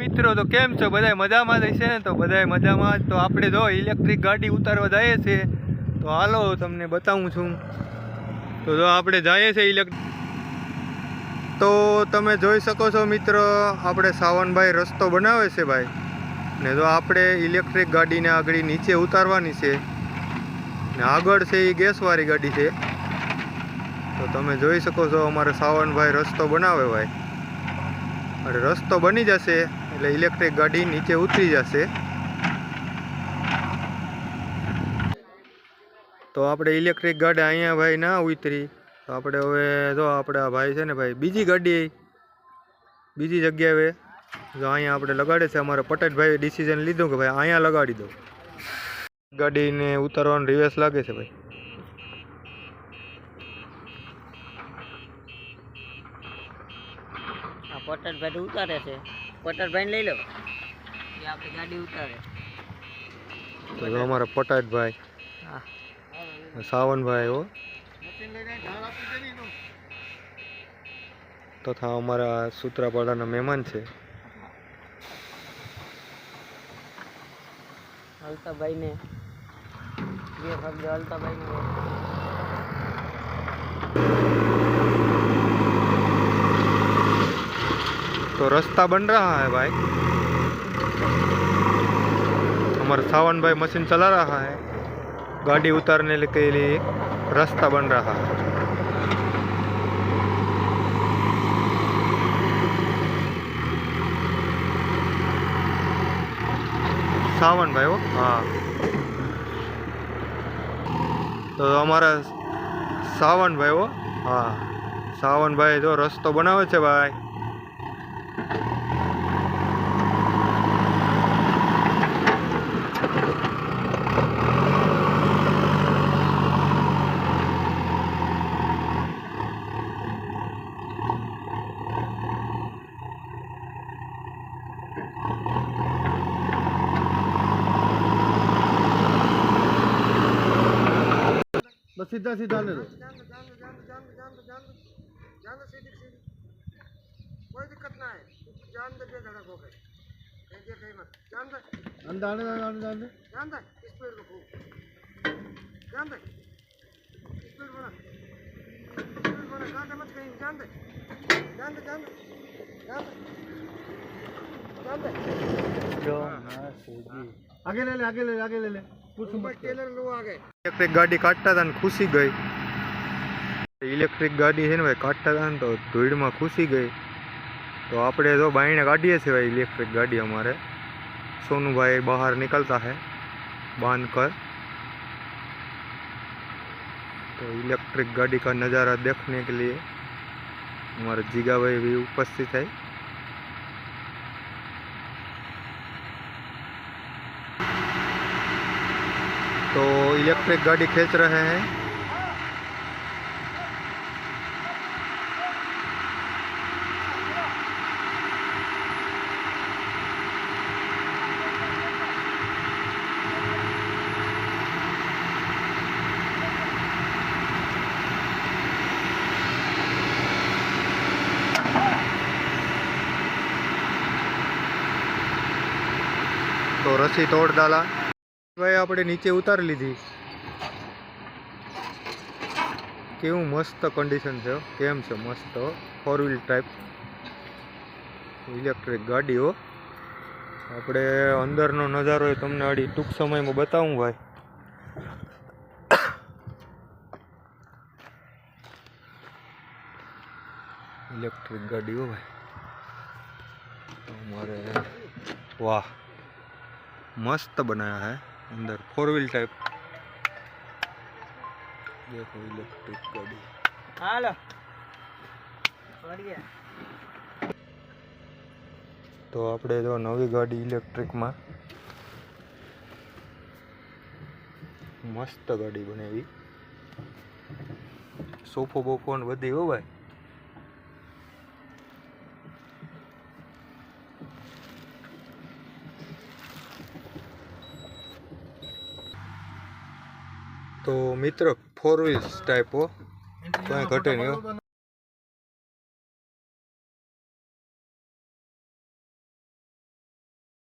મિત્રો તો કેમ છો બધા મજામાં જ છે ને? તો બધા મજામાં જ. તો આપણે જો ઇલેક્ટ્રિક ગાડી ઉતારવા જઈએ છે, તો હાલો તમને બતાવું છું. તો જો આપણે જઈએ છીએ ઇલેક્ટ્રિક, તો તમે જોઈ શકો છો મિત્રો, આપણે સાવનભાઈ રસ્તો બનાવે છે ભાઈ, ને જો આપણે ઇલેક્ટ્રિક ગાડીને આગળ નીચે ઉતારવાની છે, ને આગળ છે એ ગેસવાળી ગાડી છે. તો તમે જોઈ શકો છો અમારે સાવનભાઈ રસ્તો બનાવે ભાઈ, અને રસ્તો બની જશે એટલે ઇલેક્ટ્રિક ગાડી નીચે ઉતરી જશે. તો આપણે ઇલેક્ટ્રિક ગાડી અહીંયા ભાઈ ના ઉતરી, તો આપણે હવે જો આપણે આ ભાઈ છે ને ભાઈ બીજી ગાડી બીજી જગ્યાએ જો અહીંયા આપણે લગાડે છે. અમારા પટેલભાઈએ ડિસિઝન લીધું કે ભાઈ અહીંયા લગાડી દો. ગાડીને ઉતારવાનું રિવર્સ લાગે છે ભાઈ. પટેલભાઈ ઉતારે છે, પટેલભાઈ લઈ લો, આપણી ગાડી ઉતારે. તો અમારા પટેલભાઈ સાવનભાઈ હો, તથા અમારા સૂત્રાપાડાના મહેમાન છે અલ્તાભાઈ ને બે શબ્દ અલ્તાભાઈ ને. तो रास्ता बन रहा है भाई, हमारा सावन भाई मशीन चला रहा है, गाड़ी उतारने के लिए रास्ता बन रहा है. सावन भाई वो हाँ, तो हमारा सावन भाई वो हाँ, सावन भाई जो रास्ता बनावे छे भाई. बस सीधा सीधा ले लो, कोई दिक्कत ना है, जान दे धड़क हो गए, कहीं मत जान दे, अंदर जान दे स्पीड को खूब जान दे, स्पीड बना काटे मत कहीं, जान दे जान दे जान दे जान दे जान दे जो आगे ले ले आगे ले ले आगे ले ले. टेलर लो आगे. इलेक्ट्रिक गाड़ी काटता था खुशी गई. इलेक्ट्रिक गाड़ी है ना भाई, काटता था तो धूड़ में खुशी गई. तो આપણે જો બાઈને કાઢીએ છીએ ભાઈ इलेक्ट्रिक गाड़ी. हमारे सोनू भाई बाहर निकलता है बांध कर. तो इलेक्ट्रिक गाड़ी का नज़ारा देखने के लिए हमारे जीगा भाई भी उपस्थित है. तो इलेक्ट्रिक गाड़ी खींच रहे हैं. तो रस्सी तोड़ डाला भाई, આપણે નીચે ઉતારી લીધી. કેવું મસ્ત કન્ડિશન છે, કેમ છે મસ્ત 4 વ્હીલ ટાઈપ ઇલેક્ટ્રિક ગાડી હો. આપણે અંદરનો નજારો એ તમને આડી ટૂંક સમયમાં બતાવું ભાઈ. ઇલેક્ટ્રિક ગાડી હો ભાઈ हमारे, वाह मस्त बनाया है अंदर 4 व्हील टाइप. देखो इलेक्ट्रिक गाड़ी. हेलो बढ़िया. तो આપણે જો નવી ગાડી ઇલેક્ટ્રિકમાં મસ્ત ગાડી બનાવી, સોફો બોફો ને બધી હો ભાઈ. तो मित्र 4 व्हील्स टाइप हो, तो घटे नहीं हो.